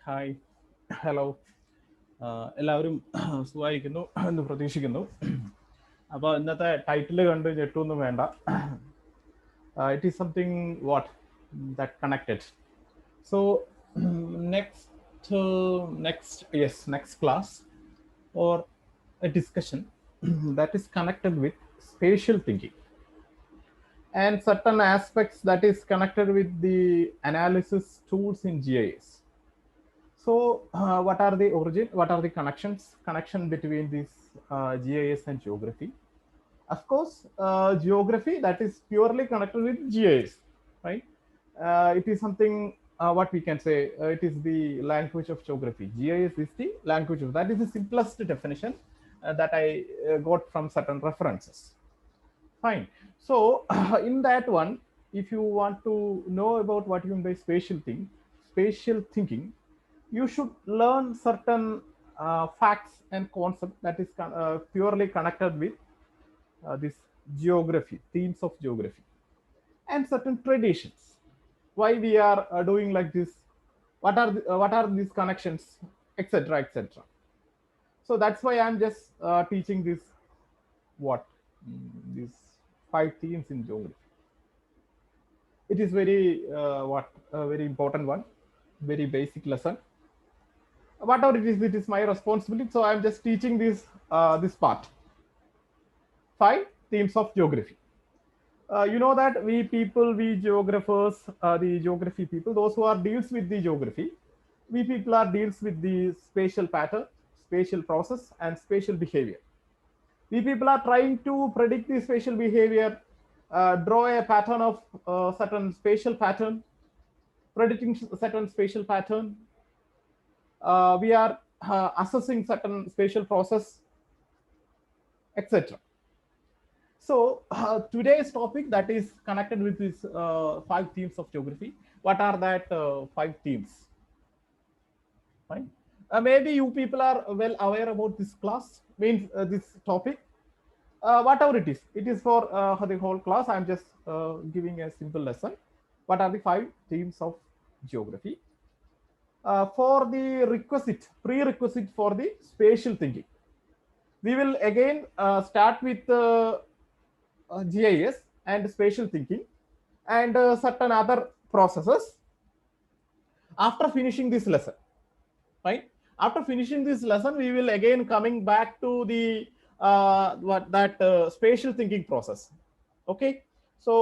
Hi hello എല്ലാവരും സുഖമായിരിക്കുന്നു എന്ന് പ്രതീക്ഷിക്കുന്നു. അപ്പോൾ ഇന്നത്തെ ടൈറ്റിൽ കണ്ട് ഞെട്ടൊന്നും വേണ്ട. It is something what that connected. So next class or a discussion that is connected with spatial thinking and certain aspects that is connected with the analysis tools in GIS. So, what are the origin? What are the connection between this GIS and geography? Of course, geography that is purely connected with GIS, right? It is something what we can say. It is the language of geography. GIS is the language of that is the simplest definition that I got from certain references. Fine. So in that one, if you want to know about what you mean by spatial thinking, you should learn certain facts and concepts that is purely connected with this geography, themes of geography, and certain traditions. Why we are doing like this? What are these connections, etc., etc. So that's why I'm just teaching this what these five themes in geography. It is very what a very important one, very basic lesson. Whatever it is my responsibility. So I'm just teaching this part. Five themes of geography. You know that we geographers, the geography people, those who are deals with the geography, we people are deals with the spatial pattern, spatial process, and spatial behavior. We people are trying to predict the spatial behavior, draw a pattern of certain spatial pattern, predicting certain spatial pattern. We are assessing certain spatial process, etc. So today's topic that is connected with these five themes of geography. What are that five themes? Fine. Maybe you people are well aware about this class, means this topic. Whatever it is for the whole class. I'm just giving a simple lesson. What are the five themes of geography? For the prerequisite for the spatial thinking, we will again start with GIS and spatial thinking and certain other processes after finishing this lesson, right? After finishing this lesson, we will again coming back to the spatial thinking process. Okay, so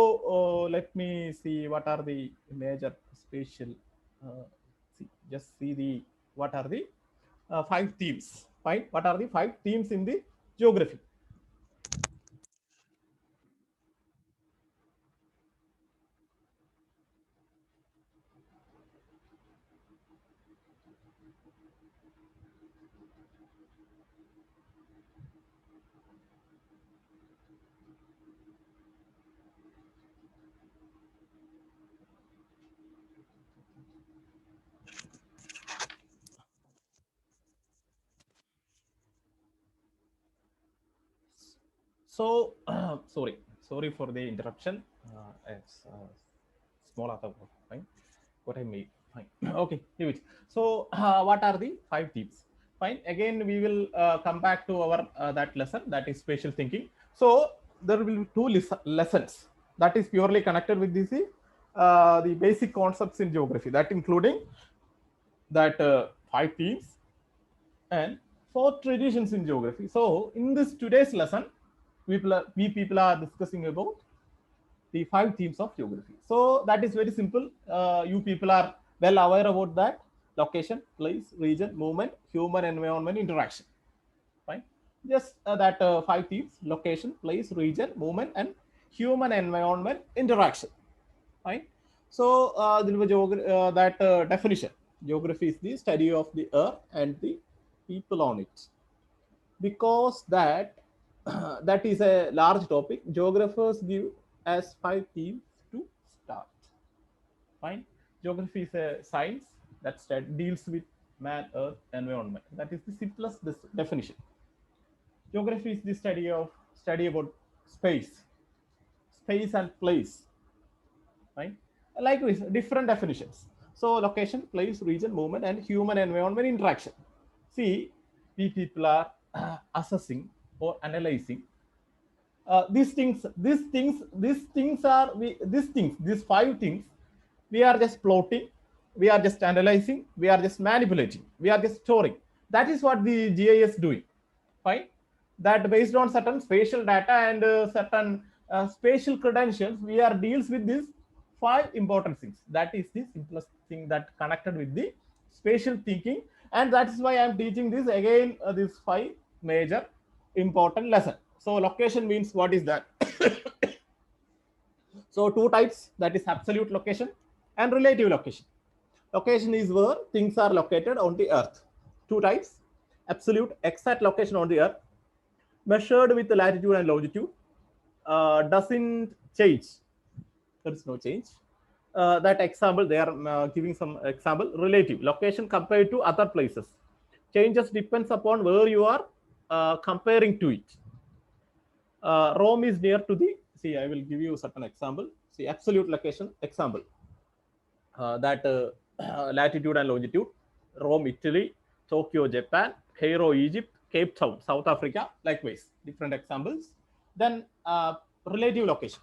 let me see what are the major spatial just see the what are the five themes, fine. What are the five themes in the geography? So sorry for the interruption. It's small other fine. What I made fine. Okay, leave it. So what are the five themes? Fine. Again, we will come back to our that lesson, that is spatial thinking. So there will be two lessons that is purely connected with this the basic concepts in geography, that including that five themes and four traditions in geography. So in this today's lesson, we people are discussing about the five themes of geography. So that is very simple. You people are well aware about that: location, place, region, movement, human environment, interaction. Fine. Just that five themes: location, place, region, movement, and human environment interaction. Fine. So that definition: geography is the study of the earth and the people on it. Because that that is a large topic, geographers give as five themes to start. Fine. Geography is a science that deals with man, earth, environment. That is the simplest definition. Geography is the study about space and place. Right. Likewise, different definitions. So location, place, region, movement, and human environment interaction. See, we people are assessing or analyzing these five things. We are just plotting, we are just analyzing, we are just manipulating, we are just storing. That is what the GIS doing. Fine. That based on certain spatial data and certain spatial credentials, we are deals with these five important things. That is the simplest thing that connected with the spatial thinking, and that is why I am teaching this again. These five major important lesson. So location means what is that? So two types, that is absolute location and relative location. Location is where things are located on the earth. Two types: absolute, exact location on the earth, measured with the latitude and longitude, doesn't change. There is no change. That example, they are giving some example. Relative location compared to other places. Changes depends upon where you are comparing to it. Rome is near to the, see, I will give you certain example. See, absolute location example. That latitude and longitude: Rome, Italy; Tokyo, Japan; Cairo, Egypt; Cape Town, South Africa. Likewise, different examples. Then relative location.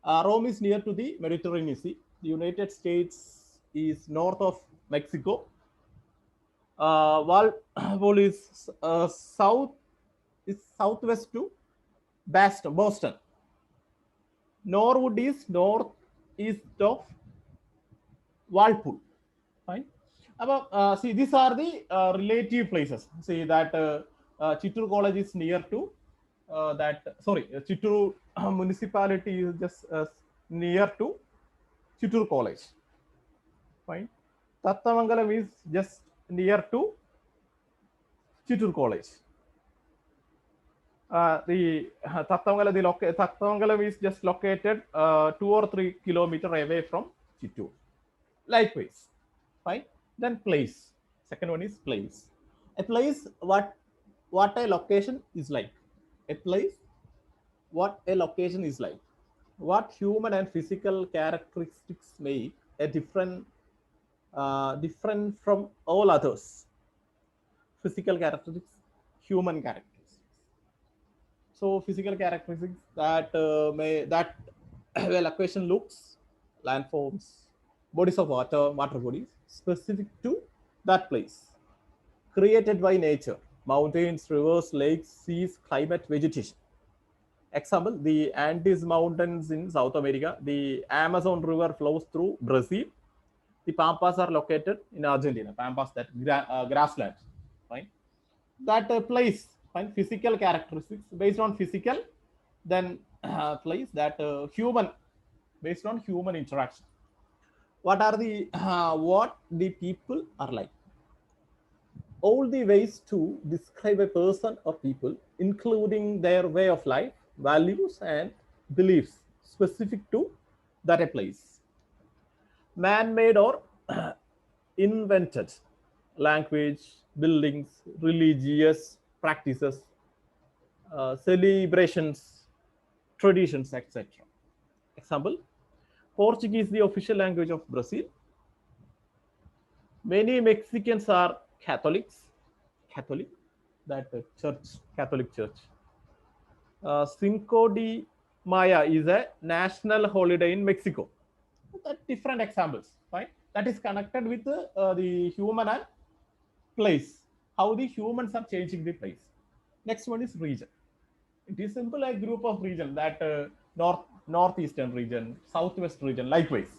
Rome is near to the Mediterranean Sea. The United States is north of Mexico. Wall is southwest to Boston. Norwood is northeast of Walpole. Fine. About see, these are the relative places. See that Chittoor College is near to Chittoor municipality is just near to Chittoor College. Fine. Tattamangalam is just near to Chittoor College. The Tattamangalam is just located 2 or 3 kilometers away from Chittoor. Likewise, fine. Then place. Second one is place. A place, what a location is like. A place, what a location is like. What human and physical characteristics make a different from all others. Physical characteristics, human characteristics. So physical characteristics that a location looks, landforms, bodies of water bodies specific to that place, created by nature: mountains, rivers, lakes, seas, climate, vegetation. Example: the Andes Mountains in South America, the Amazon River flows through Brazil, the Pampas are located in Argentina. Pampas, that grassland, right? That place, fine. Physical characteristics based on physical, then place that human, based on human interaction. What are the what the people are like? All the ways to describe a person or people, including their way of life, values, and beliefs specific to that place. Man-made or invented: language, buildings, religious practices, celebrations, traditions, etc. Example: Portuguese is the official language of Brazil. Many Mexicans are Catholic, that Catholic church. Cinco de Mayo is a national holiday in Mexico. That different examples, right? That is connected with the human and place. How the humans are changing the place. Next one is region. It is simple, a group of region, that northeastern region, southwest region. Likewise,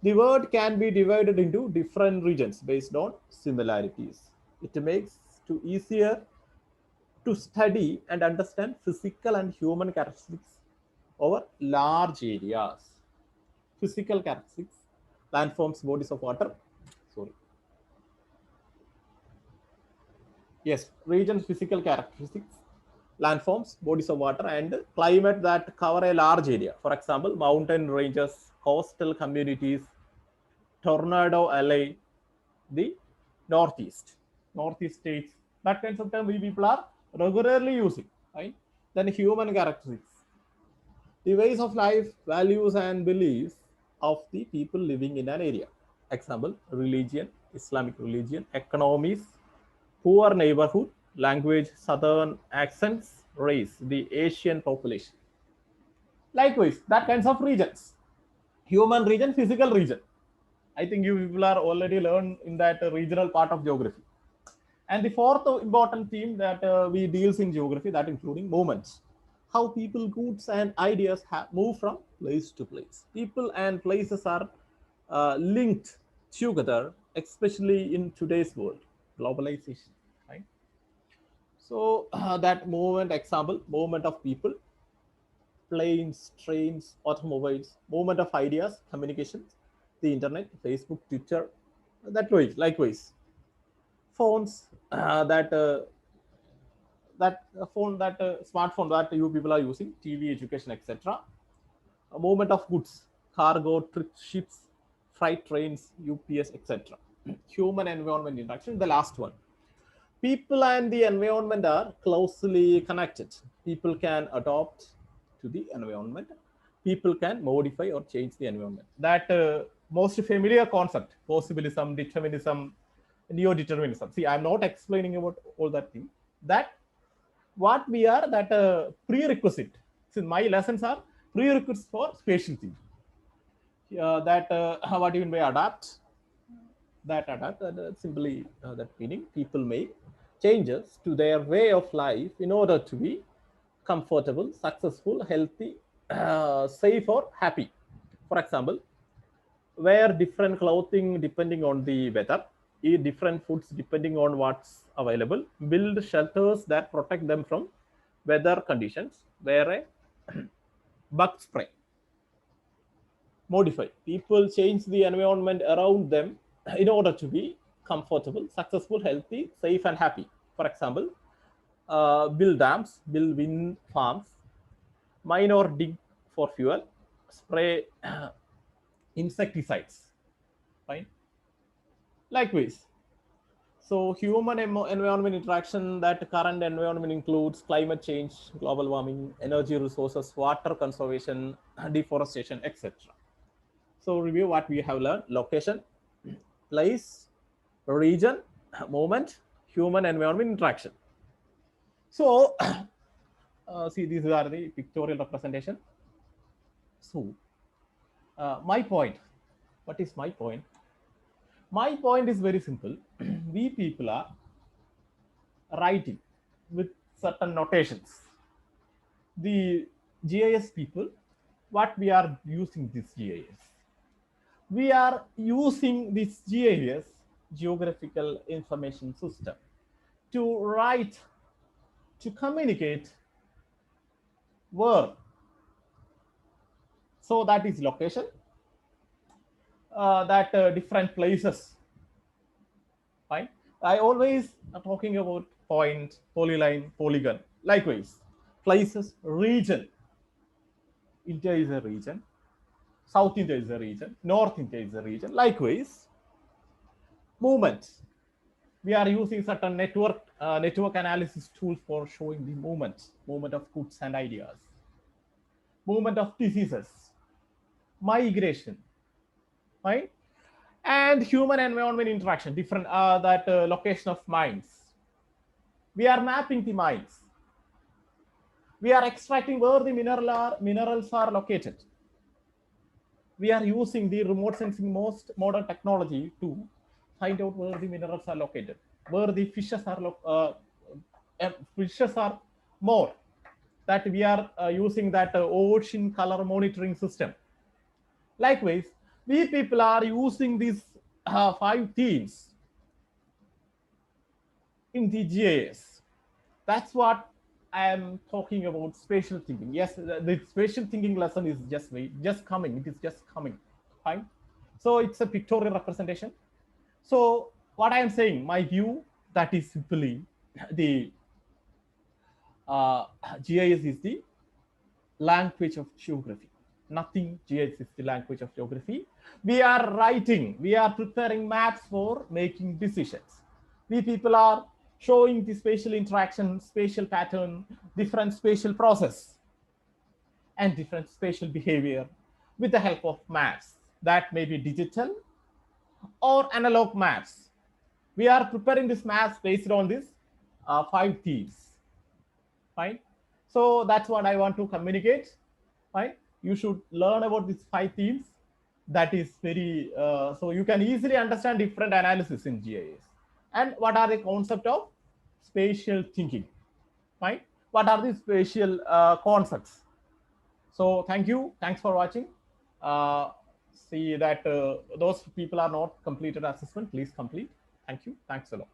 the word can be divided into different regions based on similarities. It makes it easier to study and understand physical and human characteristics over large areas. Physical characteristics: landforms, bodies of water. Sorry. Yes, regions, physical characteristics, landforms, bodies of water, and climate that cover a large area. For example, mountain ranges, coastal communities, tornado alley, the northeast states. That kinds of term we people are regularly using, right? Then human characteristics: the ways of life, values, and beliefs of the people living in an area. Example, religion, Islamic religion, economies, poor neighborhood, language, southern accents, race, the Asian population. Likewise, that kinds of regions. Human region, physical region. I think you people are already learned in that regional part of geography. And the fourth important theme that we deals in geography, that including movements, how people, goods, and ideas move from place to place. People and places are linked together, especially in today's world, globalization. Right. So that movement example, movement of people, planes, trains, automobiles, movement of ideas, communications, the internet, Facebook, Twitter, that way. Likewise, phones phone that smartphone that you people are using, TV, education, etc. A movement of goods, cargo, ships, freight trains, UPS, etc. Human environment interaction, the last one. People and the environment are closely connected. People can adapt to the environment. People can modify or change the environment. That most familiar concept, possibilism, determinism, neo-determinism. See, I'm not explaining about all that thing. That what we are, that prerequisite. See, my lessons are prerequisites for spatial thinking. That what do you mean by adapt? Simply that meaning people make changes to their way of life in order to be comfortable, successful, healthy, safe, or happy. For example, wear different clothing depending on the weather, eat different foods depending on what's available, build shelters that protect them from weather conditions, wear a bug spray. Modify. People change the environment around them in order to be comfortable, successful, healthy, safe, and happy. For example, build dams, build wind farms, mine or dig for fuel, spray insecticides. Fine. Likewise, so human environment interaction, that current environment includes climate change, global warming, energy resources, water conservation, deforestation, etc. So review what we have learned: location, place, region, moment, human environment interaction. So see, these are the pictorial representation. So my point, what is my point? My point is very simple. We people are writing with certain notations. The GIS people, what we are using this GIS? We are using this GIS, geographical information system, to write, to communicate where. So that is location, that different places. Fine. I always talking about point, polyline, polygon. Likewise, places, region. India is a region. South India is a region. North India is a region. Likewise, movement. We are using certain network analysis tools for showing the movement of goods and ideas, movement of diseases, migration, right? And human environment interaction, different that location of mines. We are mapping the mines. We are extracting where the minerals are located. We are using the remote sensing, most modern technology, to find out where the minerals are located, where the fishes are more. That we are using that ocean color monitoring system. Likewise, we people are using these 5 themes in the GIS. That's what I am talking about, spatial thinking. Yes, the spatial thinking lesson is just coming. It is just coming. Fine. So it's a pictorial representation. So what I am saying, my view, that is simply the GIS is the language of geography. Nothing. GIS is the language of geography. We are writing, we are preparing maps for making decisions. We people are showing the spatial interaction, spatial pattern, different spatial process, and different spatial behavior with the help of maps. That may be digital, or analog maps. We are preparing this maps based on this five themes. Fine. So that's what I want to communicate. Fine. You should learn about these five themes. That is very so you can easily understand different analysis in GIS. And what are the concept of spatial thinking? Fine. What are the spatial concepts? So thank you. Thanks for watching. Uh, See that those people are not completed assessment. Please complete. Thank you. Thanks a lot.